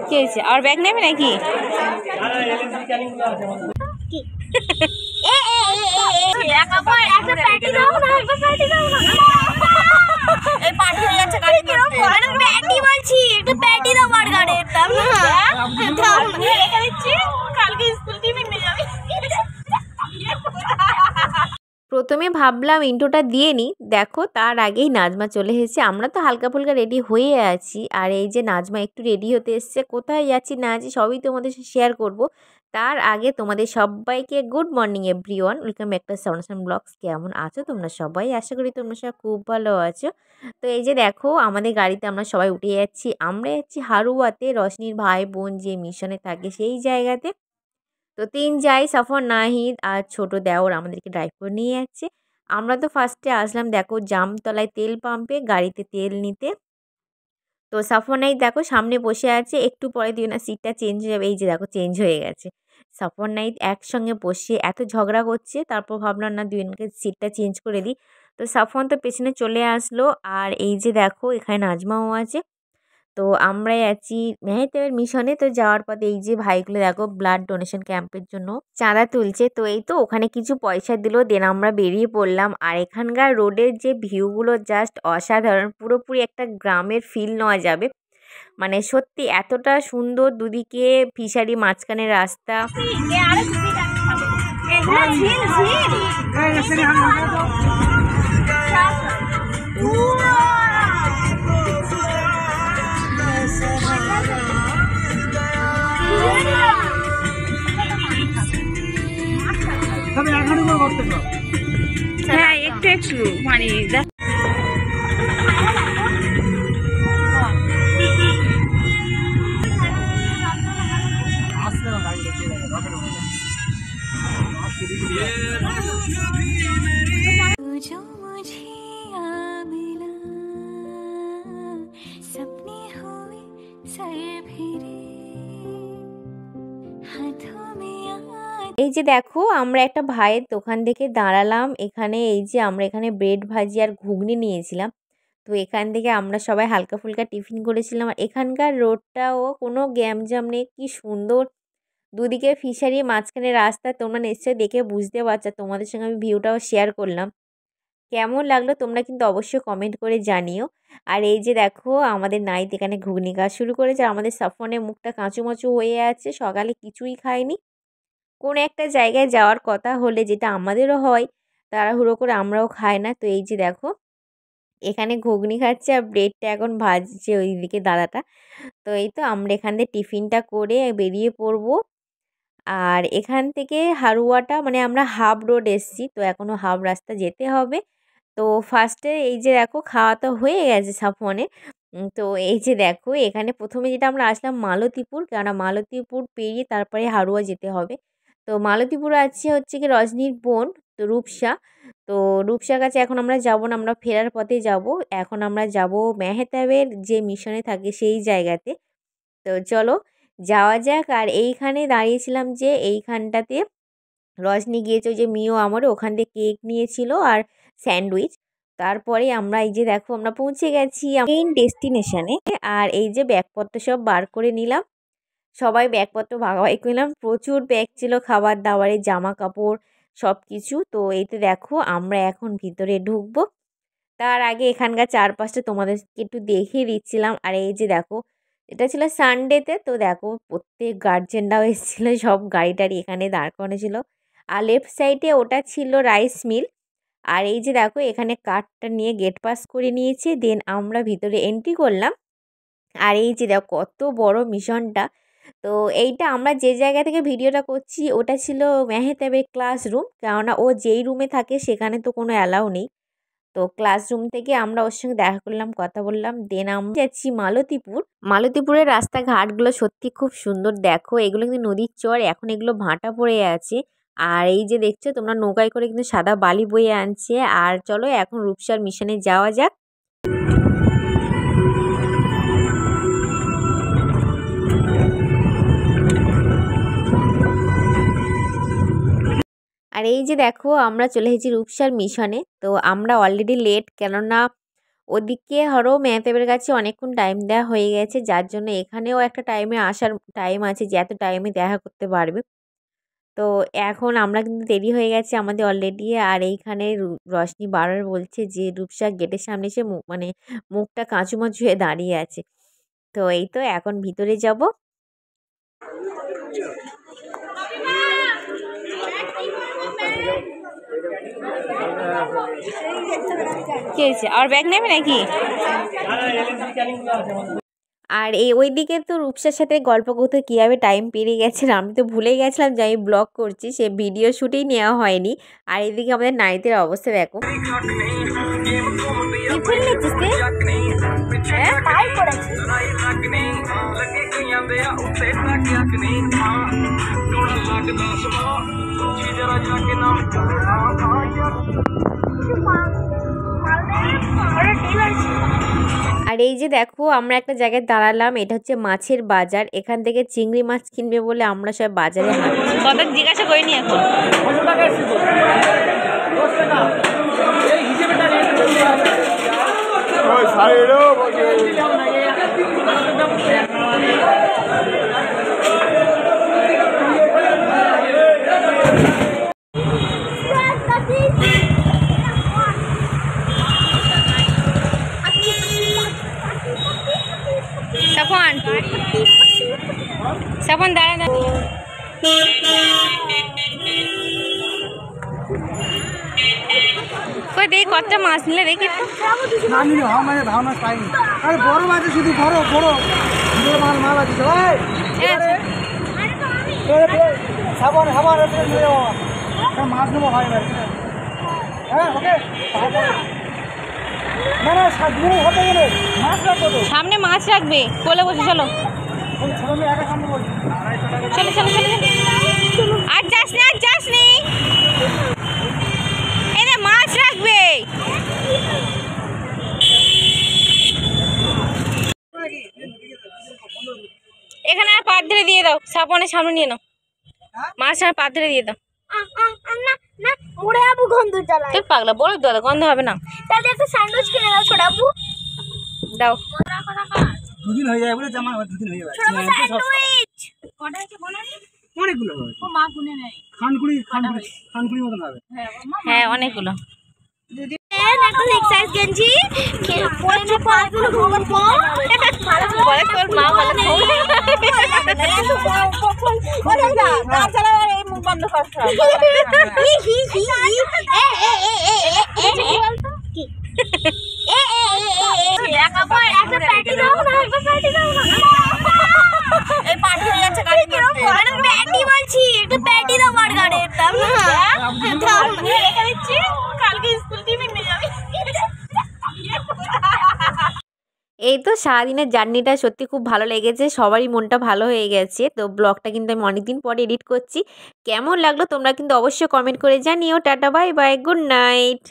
কি হয়েছে? আর ব্যাগ নেবে নাকি? প্রথমে ভাবলাম ইন্ট্রোটা দিয়ে নিই, দেখো তার আগেই নাজমা চলে এসেছে। আমরা তো হালকা ফুলকা রেডি হয়ে আছি, আর এই যে নাজমা একটু রেডি হতে এসছে। কোথায় যাচ্ছি না যাচ্ছি সবই তোমাদের সাথে শেয়ার করব। তার আগে তোমাদের সবাইকে good morning everyone, welcome back to সনাতন ব্লগস। কেমন আছো তোমরা সবাই? আশা করি তোমরা সবাই খুব ভালো আছো। তো এই যে দেখো আমাদের গাড়িতে আমরা সবাই উঠে যাচ্ছি। আমরা যাচ্ছি হারুয়াতে, রশনির ভাই বোন যে মিশনে থাকে সেই জায়গাতে। তো ৩ যাই, সাফর, নাহিদ আর ছোট দেওর আমাদেরকে ড্রাইভ করে নিয়ে যাচ্ছে। আমরা তো ফার্স্টে আসলাম দেখো জামতলায় তেল পাম্পে গাড়িতে তেল নিতে। তো সাফর নাহিদ দেখো সামনে বসে আছে, একটু পরে দিও না সিটটা চেঞ্জ হয়ে যাবে। এই যে দেখো চেঞ্জ হয়ে গেছে। সাফর নাহিদ একসঙ্গে বসে এত ঝগড়া করছে, তারপর ভাবলাম না দুজনকে সিটটা চেঞ্জ করে দিই। তো সাফওয়ান তো পেছনে চলে আসলো, আর এই যে দেখো এখানে নাজমাও আছে। তো আমরাই আছি মেহেতেবের মিশনে। তো যাওয়ার পথে এই যে ভাইগুলো দেখো ব্লাড ডোনেশন ক্যাম্পের জন্য চাঁদা তুলছে। তো এই তো ওখানে কিছু পয়সা দিল, দেন আমরা বেরিয়ে পড়লাম। আর এখানকার রোডের যে ভিউগুলো জাস্ট অসাধারণ, পুরোপুরি একটা গ্রামের ফিল নেওয়া যাবে। মানে সত্যি এতটা সুন্দর, দুদিকে ফিশারি, মাঝখানে রাস্তা। হ্যাঁ একটু একটু মানে এই যে দেখো আমরা একটা ভাইয়ের দোকান থেকে দাঁড়ালাম এখানে। এই যে আমরা এখানে ব্রেড ভাজি আর ঘুগনি নিয়েছিলাম। তো এখান থেকে আমরা সবাই হালকা ফুলকা টিফিন করেছিলাম। আর এখানকার রোডটাও কোনো গ্যামজাম নেই, কি সুন্দর, দুদিকে ফিশারি, মাঝখানে রাস্তা। তোমরা নিশ্চয়ই দেখে বুঝতে পারছো, তোমাদের সঙ্গে আমি ভিউটাও শেয়ার করলাম। কেমন লাগলো তোমরা কিন্তু অবশ্যই কমেন্ট করে জানিও। আর এই যে দেখো আমাদের নাইট এখানে ঘুগনি খাওয়া শুরু করেছে। আমাদের সাফনের মুখটা কাঁচুমাচু হয়ে আছে, সকালে কিছুই খায়নি। কোনো একটা জায়গায় যাওয়ার কথা হলে, যেটা আমাদেরও হয়, তাড়াহুড়ো করে আমরাও খাই না। তো এই যে দেখো এখানে ঘুগনি খাচ্ছে আর ব্রেডটা এখন ভাজছে ওইদিকে দাদাটা। তো এই তো আমরা এখান থেকে টিফিনটা করে বেরিয়ে পড়বো। আর এখান থেকে হারুয়াটা মানে আমরা হাফ রোড এসছি, তো এখনও হাফ রাস্তা যেতে হবে। তো ফার্স্টে এই যে দেখো খাওয়া তো হয়ে গেছে সাফওয়ানের। তো এই যে দেখো এখানে প্রথমে যেটা আমরা আসলাম মালতীপুর, কেননা মালতীপুর পেরিয়ে তারপরে হারুয়া যেতে হবে। তো মালতীপুর আছে হচ্ছে কি রজনীর বোন, তো রূপসা। তো রূপসার কাছে এখন আমরা যাব না, আমরা ফেরার পথে যাব। এখন আমরা যাব মেহতাবের যে মিশনে থাকে সেই জায়গাতে। তো চলো যাওয়া যাক। আর এইখানে দাঁড়িয়েছিলাম যে এইখানটাতে রজনী গিয়েছে ওই যে মিও আমরে, ওখান থেকে কেক নিয়েছিল আর স্যান্ডউইচ। তারপরে আমরা এই যে দেখো আমরা পৌঁছে গেছি মেইন ডেস্টিনেশনে। আর এই যে ব্যাগপত্র সব বার করে নিলাম, সবাই ব্যাগপত্র ভাগাভাগি করলাম। প্রচুর ব্যাগ ছিল, খাবার দাবারের, জামা কাপড় সব কিছু। তো এইতে দেখো আমরা এখন ভিতরে ঢুকবো। তার আগে এখানকার চারপাশটা তোমাদেরকে একটু দেখিয়ে দিচ্ছিলাম। আর এই যে দেখো এটা ছিল সানডেতে, তো দেখো প্রত্যেক গার্জেনরাও এসেছিলো, সব গাড়ি টাড়ি এখানে দাঁড় করানো ছিল। আর লেফট সাইডে ওটা ছিল রাইস মিল। আর এই যে দেখো এখানে কার্ডটা নিয়ে গেট পাস করে নিয়েছে, দেন আমরা ভিতরে এন্ট্রি করলাম। আর এই যে দেখো কত বড় মিশনটা। তো এইটা আমরা যে জায়গা থেকে ভিডিওটা করছি ওটা ছিল মেহতাবের ক্লাসরুম, কেননা ও যেই রুমে থাকে সেখানে তো কোনো অ্যালাউ নেই। তো ক্লাসরুম থেকে আমরা ওর সঙ্গে দেখা করলাম, কথা বললাম, দেন আমরা যাচ্ছি মালতীপুর। মালতীপুরের রাস্তাঘাটগুলো সত্যি খুব সুন্দর। দেখো এগুলো কিন্তু নদীর চর, এখন এগুলো ভাটা পড়ে আছে। আর এই যে দেখছো তোমরা নৌকায় করে কিন্তু সাদা বালি বয়ে আনছে। আর চলো এখন রূপসার মিশনে যাওয়া যাক। আর এই যে দেখো আমরা চলে এসেছি রূপসার মিশনে। তো আমরা অলরেডি লেট, কেননা ওদিকে ধরো মেহতাবের কাছে অনেকক্ষণ টাইম দেওয়া হয়ে গেছে, যার জন্য এখানেও একটা টাইমে আসার টাইম আছে যে এত টাইমে দেখা করতে পারবে। তো এখন আমরা কিন্তু দেরি হয়ে গেছে আমাদের অলরেডি। আর এইখানে রশনি বারবার বলছে যে রূপসা গেটের সামনে এসে মানে মুখটা কাঁচুমাচু হয়ে দাঁড়িয়ে আছে। তো এই তো এখন ভিতরে যাব। কি হয়েছে, আর ব্যাগ নেবে নাকি? আর ওইদিকে তো রূপসার সাথে গল্প করতে কীভাবে টাইম পেরিয়ে গেছে, আমি তো ভুলেই গেছিলাম যে আমি ব্লগ করছি, সে ভিডিও শ্যুটেই নেওয়া হয়নি। আর এদিকে আমাদের নাইটের অবস্থা দেখো। আর এই যে দেখো আমরা একটা জায়গায় দাঁড়ালাম, এটা হচ্ছে মাছের বাজার। এখান থেকে চিংড়ি মাছ কিনবে বলে আমরা সব বাজারে হাঁটছি। কত জিজ্ঞাসা করিনি এখন। সাফন দাঁড়া না, কই দেখি কতটা মাছ নিলে দেখি। না নিলে মানে ভাবনা পাইনি। আরে বড় মাছ শুধু বড় বড় মাল মাল আছে ভাই। সাবান সাবান মাছ নেবো ভাই ভাই। হ্যাঁ ওকে সামনে মাছ রাখবে বলে বসে। চলো চলো চলো চলো, আর যাস নি আর যাস নি, এনে মাছ রাখবে। এখানে আর পাত ধরে দিয়ে দাও, সাবনের সামনে নিয়ে নাও, মাছ আর পাত ধরে দিয়ে দাও। পাগলা বড় দাদা গন্ধ হবে না। তাহলে একটা স্যান্ডউইচ কিনে দাও ছোট আপু, দাও। দুদিন হয়ে যায় বলে জামা, দুদিন হয়ে যাবে স্যান্ডউইচ। কটা আছে বলনি? অনেকগুলো হবে। ও মা গুনে নেই, খানকুড়ি খানকুড়ি খানকুড়ি মতন হবে। হ্যাঁ অনেকগুলো। দুদিন একটা এক্সারসাইজ গেঞ্জি পরে না পাগুলো ঘুমন পো বলে তোর মা বলে বলে না তাছাড়া এই মুখ বন্ধ করছ। এই তো সারাদিনের জার্নিটা সত্যি খুব ভালো লেগেছে, সবারই মনটা ভালো হয়ে গেছে। তো ব্লগটা কিন্তু আমি অনেকদিন পরে এডিট করছি। কেমন লাগলো তোমরা কিন্তু অবশ্যই কমেন্ট করে জানিও। Tata bye bye, good night.